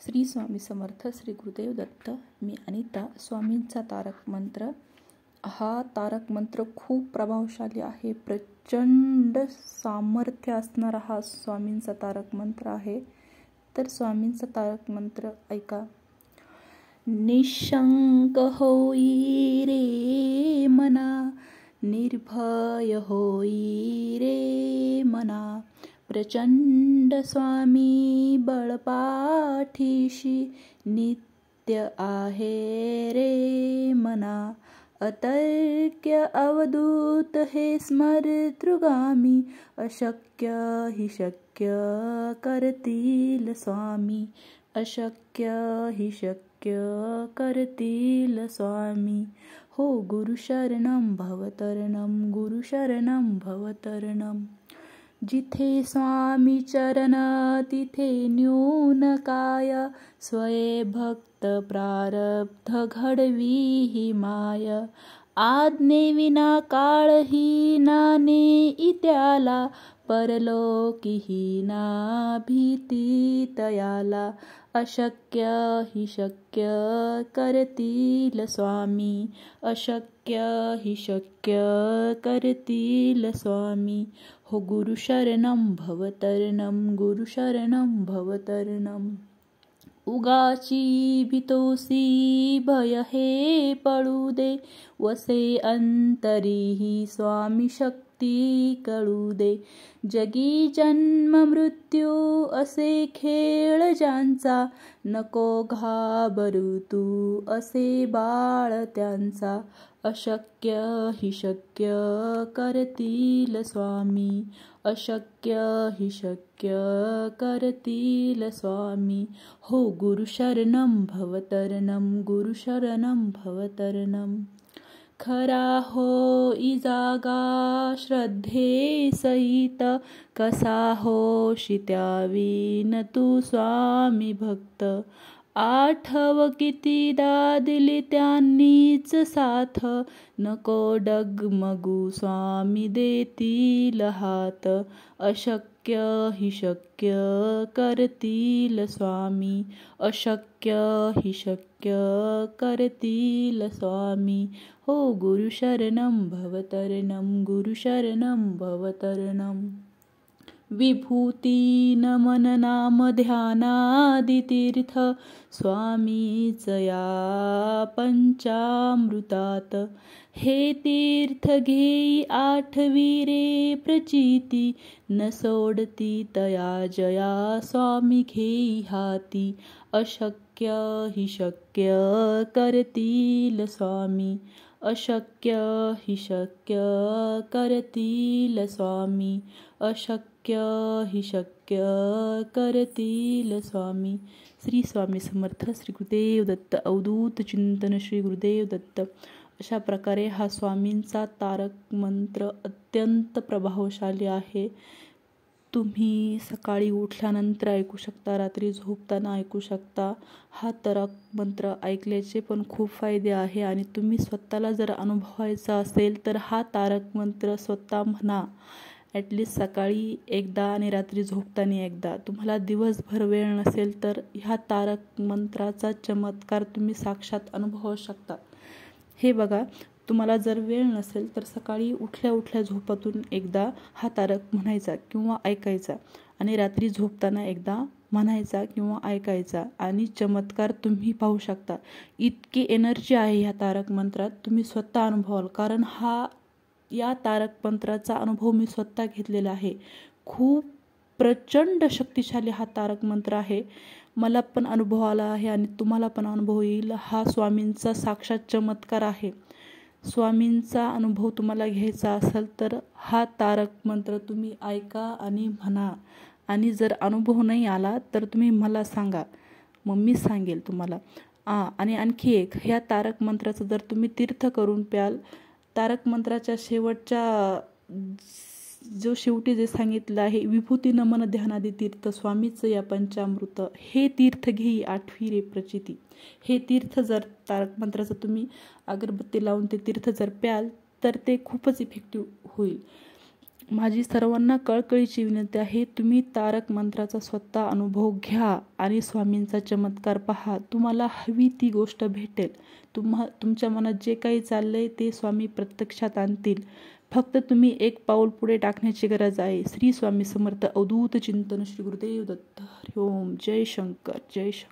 श्री स्वामी समर्थ श्री गुरुदेव दत्त। मी अनिता। स्वामींचा तारक मंत्र। हा तारक मंत्र खूप प्रभावशाली आहे, प्रचंड सामर्थ्य असणारा हा स्वामींचा तारक मंत्र आहे। तर स्वामींचा तारक मंत्र ऐका। निशंक होई रे मना, निर्भय होई रे मना, प्रचंड स्वामी बळपाठीशी नित्य आहे रे मना। अतर्क्य अवधूत हे स्मरतृगामी, अशक्य हि शक्य करतील स्वामी, अशक्य हि शक्य करतील स्वामी। हो गुरु शरणं भवतरणं, गुरु शरणं भवतरणं। जिथे स्वामी चरण तिथे न्यून काय, स्वये भक्त प्रारब्ध घडवी ही माय। आज्ञेविना काळही नाने इत्याला, परलोकीही ना भीती तयाला। अशक्य हि शक्य करतील स्वामी, अशक्य हि शक्य करतील स्वामी। हो गुरु शरणं भवतरणं, गुरु शरणं भवतरणं। उगाची भीतोसी भय हे पळू दे, वसे अंतरीही स्वामी शक्ती कळू दे। जगी जन्म मृत्यू असे खेळ ज्यांचा, नको घाबरू तू असे बाळ त्यांचा। अशक्य हि शक्य करतील स्वामी, अशक्य हि शक्य करतील स्वामी। हो गुरु शरणं भवतरणं, गुरु शरणं भवतरणं। खरा होई जागा श्रद्धे सहित, कसा होशी त्यावीन तू स्वामी भक्त। आठव कितीदा दिली त्यांनीच साथ, नको डगमगू स्वामी देतील हात। अशक्य हि शक्य करतील स्वामी, अशक्य हि शक्य करतील स्वामी। हो गुरु शरणं भवतरणं, गुरु शरणं भवतरणं। विभूती नमन नाम ध्यानादि तीर्थ, स्वामीच या पंचामृतात। हे तीर्थ घेई आठवी रे प्रचिती, न सोडती तया जया स्वामी घेई हाती। अशक्य हि शक्य करतील स्वामी, अशक्य हि शक्य करतील स्वामी, अशक्य हि शक्य करतील स्वामी। श्री स्वामी समर्थ श्री गुरुदेव दत्त। अवधूत चिंतन श्री गुरुदेव दत्त। अशा प्रकारे हा स्वामींचा तारक मंत्र अत्यंत प्रभावशाली आहे। तुम्ही सकाळी उठल्यानंतर ऐकू शकता, रात्री झोपताना ऐकू शकता। हा तारक मंत्र ऐकल्याचे पण खूप फायदे आहे आणि तुम्ही स्वतःला जर अनुभवायचा असेल तर हा तारक मंत्र स्वतः म्हणा, ॲटलिस्ट सकाळी एकदा आणि रात्री झोपताना एकदा। तुम्हाला दिवसभर वेळ नसेल तर ह्या तारक मंत्राचा चमत्कार तुम्ही साक्षात अनुभवू शकता। हे बघा, तुम्हाला जर वेळ नसेल तर सकाळी उठल्या उठल्या झोपातून एकदा हा तारक म्हणायचा किंवा ऐकायचा, आणि रात्री झोपताना एकदा म्हणायचा किंवा ऐकायचा, आणि चमत्कार तुम्ही पाहू शकता। इतकी एनर्जी आहे ह्या तारक मंत्रात, तुम्ही स्वतः अनुभवाल। कारण या तारक मंत्राचा अनुभव मी स्वतः घेतलेला आहे। खूप प्रचंड शक्तिशाली हा तारक मंत्र आहे। मला पण अनुभव आला आहे आणि तुम्हाला पण अनुभव येईल। हा स्वामींचा साक्षात चमत्कार आहे। स्वामींचा अनुभव तुम्हाला घ्यायचा असेल तर हा तारक मंत्र तुम्ही ऐका आणि म्हणा, आणि जर अनुभव नाही आला तर तुम्ही मला सांगा, मग मी सांगेल तुम्हाला। आणि आणखी एक, ह्या तारक मंत्राचं जर तुम्ही तीर्थ करून प्याल, तारक मंत्राच्या शेवटच्या जो शेवटी जे सांगितलं आहे, विभूती नमन ध्यानादि तीर्थ, स्वामीच या पंचामृत, हे तीर्थ घेई आठवी रे प्रचिती। हे तीर्थ जर तारक मंत्राचं तुम्ही अगरबत्ती लावून ते तीर्थ जर प्याल तर ते खूपच इफेक्टिव्ह होईल। माझी सर्वांना कळकळीची विनंती आहे, तुम्ही तारक मंत्राचा स्वतः अनुभव घ्या आणि स्वामींचा चमत्कार पहा. तुम्हाला हवी ती गोष्ट भेटेल. तुमच्या मनात जे काही चाललंय ते स्वामी प्रत्यक्षात आणतील. फक्त तुम्ही एक पाऊल पुढे टाकण्याची गरज आहे. श्री स्वामी समर्थ. अवधूत चिंतन. श्री गुरुदेव दत्त. हरि ओम. जय शंकर. जय शंकर.